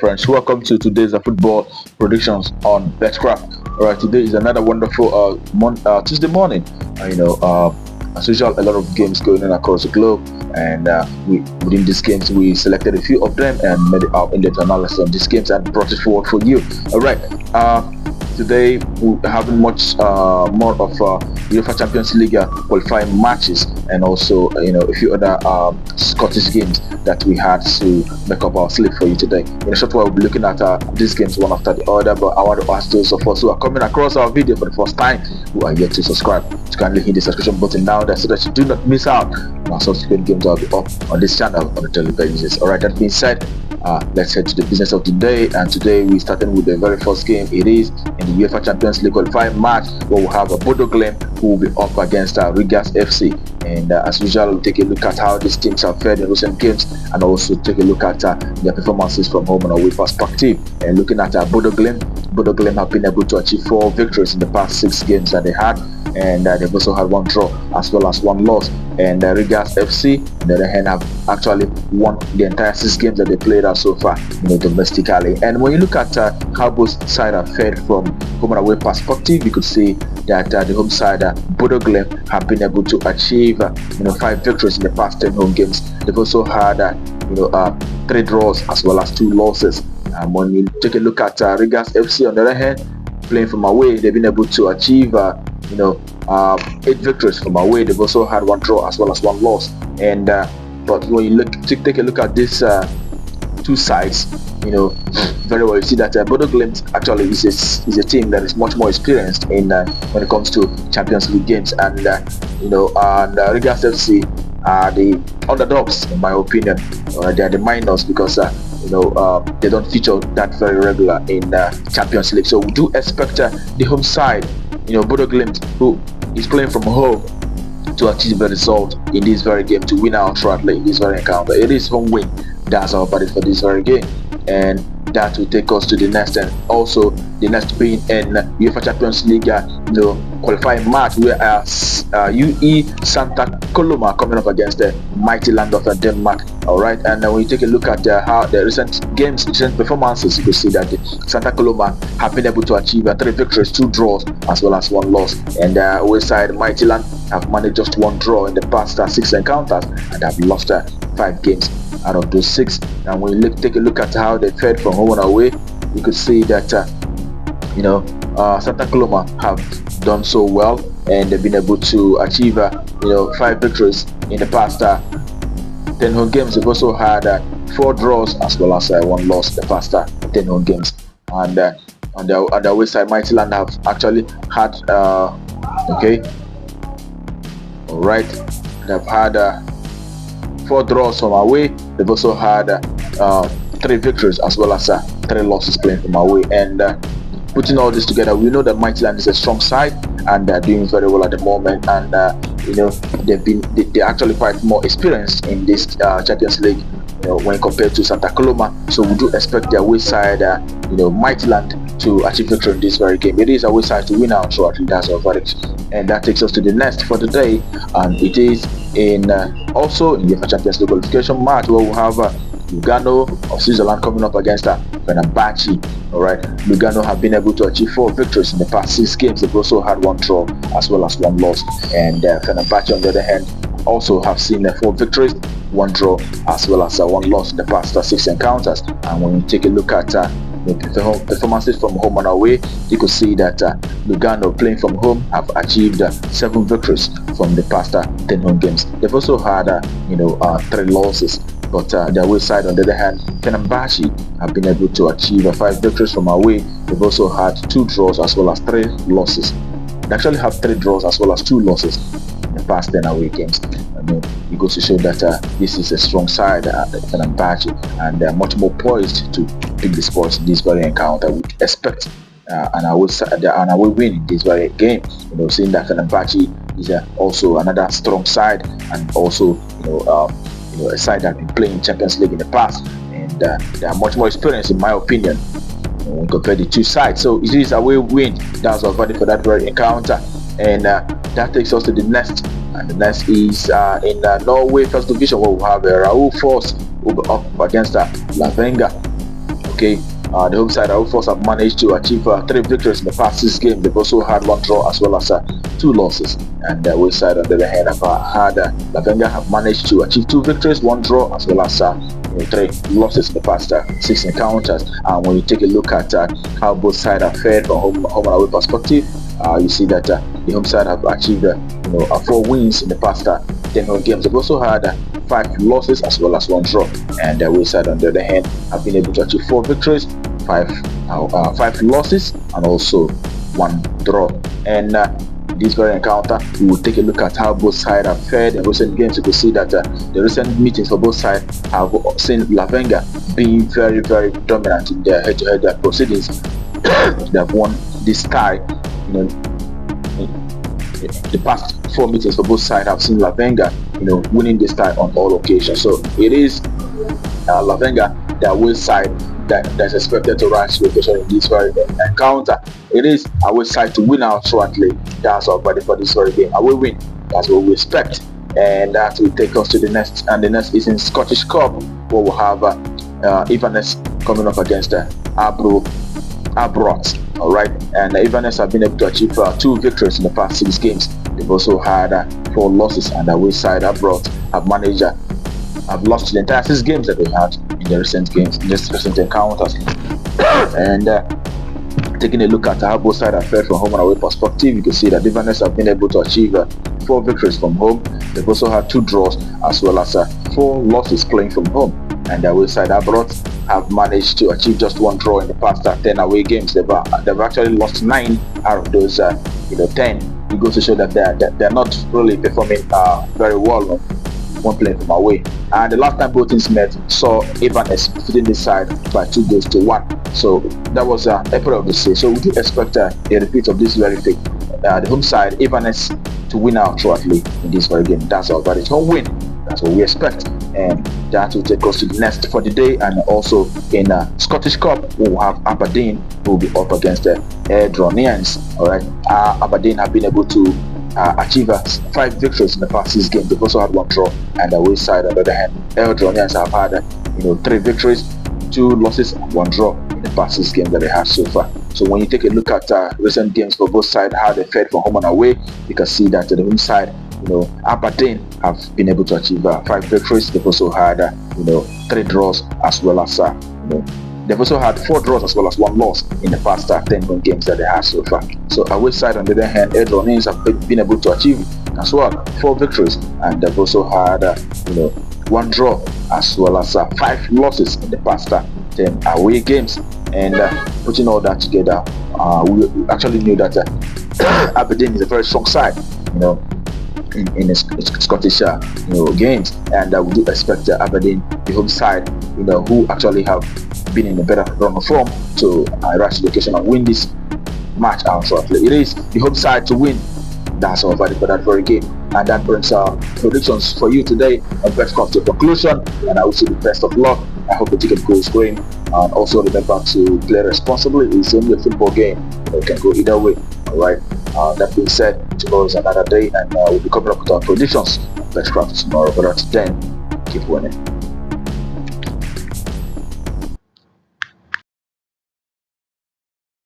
Friends, welcome to today's football predictions on Betkraft. All right, today is another wonderful Tuesday morning. As usual, a lot of games going on across the globe, and within these games, we selected a few of them and made our in-depth analysis on these games and brought it forward for you. All right, today we're having much more of UEFA Champions League qualifying matches, and also a few other Scottish games that we had to make up our slate for you today. In a short while, we'll be looking at these games one after the other, but I want to ask those of us who are coming across our video for the first time who are yet to subscribe to kindly hit the subscription button down there so that you do not miss out on our subsequent games that will be up on this channel on a daily basis. Alright, that being said, let's head to the business of the day, and today we're starting with the very first game. It is in the UEFA Champions League qualifying match where we'll have a Bodo Glimt who will be up against Rigas FC. And as usual, we'll take a look at how these teams have fared in recent games, and also take a look at their performances from home and away perspective. And looking at Bodo Glimt have been able to achieve 4 victories in the past 6 games that they had, and they've also had 1 draw as well as 1 loss. And Rigas FC, on the other hand, have actually won the entire 6 games that they played out so far, domestically. And when you look at how both sides have fared from home and away perspective, you could see that the home side, Bodo Glimt, have been able to achieve 5 victories in the past 10 home games. They've also had 3 draws as well as 2 losses. When you take a look at Rigas FC, on the other hand, playing from away, they've been able to achieve 8 victories from away. They've also had 1 draw as well as 1 loss. And but when you take a look at these 2 sides, very well, you see that Bodo Glimt actually is a team that is much more experienced in when it comes to Champions League games, and Rigas FC are the underdogs in my opinion. They are the minors because they don't feature that very regular in Champions League. So we do expect the home side, Bodo Glimt, who is playing from home, to achieve a result in this very game, to win outrightly in this very encounter. It is home win. That's our verdict for this very game, and that will take us to the next, and also the next being in UEFA Champions League qualifying match, where UE Santa Coloma coming up against the Midtjylland of Denmark. Alright, and when you take a look at how the recent performances, you can see that the Santa Coloma have been able to achieve 3 victories, 2 draws as well as 1 loss, and away side Midtjylland have managed just 1 draw in the past 6 encounters and have lost 5 games out of those 6. And when you take a look at how they fared from home and away, you could see that Santa Coloma have done so well, and they've been able to achieve 5 victories in the past 10 home games. They've also had 4 draws as well as 1 loss in the past 10 home games. And on the away side, Midtjylland have actually had they've had 4 draws from away. They've also had 3 victories as well as 3 losses playing from away. And putting all this together, we know that Midtjylland is a strong side, and they're doing very well at the moment. And they're actually quite more experienced in this Champions League, when compared to Santa Coloma. So we do expect their away side, Midtjylland, to achieve victory in this very game. It is away side to win out, so I think that's our verdict. And that takes us to the next for the day, and it is in also in the Champions League qualification match, where we'll have Lugano of Switzerland coming up against Fenerbahce. Alright, Lugano have been able to achieve 4 victories in the past 6 games. They've also had 1 draw as well as 1 loss, and Fenerbahce, on the other hand, also have seen 4 victories, 1 draw as well as 1 loss in the past 6 encounters. And when you take a look at the performances from home and away, you could see that Lugano, playing from home, have achieved 7 victories from the past 10 home games. They've also had 3 losses, but the away side, on the other hand, Fenerbahce, have been able to achieve 5 victories from away. They've also had 2 draws as well as 3 losses. They actually have 3 draws as well as 2 losses in the past 10 away games. It goes to show that this is a strong side, Fenerbahce, and they are much more poised to pick the spoils in this very encounter. We expect an away win in this very game. Seeing that Fenerbahce is also another strong side, and also a side that has been playing Champions League in the past, and they are much more experienced in my opinion when compare the 2 sides. So it is a away win. That's our verdict for that very encounter, and that takes us to the next. And the next is in Norway First Division, where we have Raul Force who will be up against Levanger. Okay, the home side of course have managed to achieve 3 victories in the past 6 games. They've also had 1 draw as well as 2 losses. And the away side on the other hand have had Levanger have managed to achieve 2 victories, 1 draw as well as 3 losses in the past 6 encounters. And when you take a look at how both sides have fared from home and away perspective, you see that the home side have achieved 4 wins in the past 10 home games. They've also had 5 losses as well as 1 draw, and the away side on the other hand have been able to achieve 4 victories, 5 losses, and also 1 draw. And this very encounter, we will take a look at how both sides have fared in recent games. You can see that the recent meetings for both sides have seen Levanger being very, very dominant in their head-to-head proceedings. They have won this tie. The past 4 meetings for both sides have seen Levanger, winning this tie on all occasions. So it is Levanger, the away side, that's expected to rise to occasion in this very encounter. It is away side to win out shortly. That's our body for this very game. Away win, that's what we expect, and that will take us to the next. And the next is in Scottish Cup, where we'll have Inverness coming up against Arbroath. All right, and Inverness have been able to achieve 2 victories in the past 6 games. They've also had 4 losses, and the away side Arbroath have managed have lost the entire 6 games that they had in the recent games, in these recent encounters. And taking a look at how both sides have fared from home and away perspective, you can see that Inverness have been able to achieve 4 victories from home. They've also had 2 draws as well as 4 losses playing from home. And the away side Arbroath have managed to achieve just 1 draw in the past 10 away games. They've actually lost 9 out of those 10. It goes to show that they're not really performing very well when playing from away. And the last time both teams met saw Inverness defeating this side by 2-1. So that was April of this year. So we do expect a repeat of this very thing. The home side Inverness to win out shortly in this very game. That's our very home win. That's what we expect, and that will take us to the next for the day. And also in Scottish Cup, we'll have Aberdeen who will be up against the Arbroath. All right, Aberdeen have been able to achieve 5 victories in the past 6 games. They've also had 1 draw, and the away side on the other hand, Arbroath have had 3 victories, 2 losses, and 1 draw in the past 6 games that they have so far. So when you take a look at recent games for both sides, how they fared from home and away, you can see that the home side, Aberdeen have been able to achieve 5 victories. They've also had 3 draws as well as they've also had 4 draws as well as 1 loss in the past 10 home games that they have so far. So away side on the other hand, Arbroath have been able to achieve as well 4 victories, and they've also had 1 draw as well as 5 losses in the past 10 away games. And putting all that together, we actually knew that Aberdeen is a very strong side, in the Scottish games, and we do expect Aberdeen, the home side, who actually have been in a better run of form, to rise to the occasion and win this match out shortly. It is the home side to win. That's our verdict for that very game, and that brings our predictions for you today on Betkraft to a conclusion. And I wish you the best of luck. I hope the ticket goes green, and also remember to play responsibly. It's only a football game, it can go either way. All right. That being said, tomorrow is another day, and we'll be coming up with our predictions on Betkraft tomorrow. But until then, keep winning.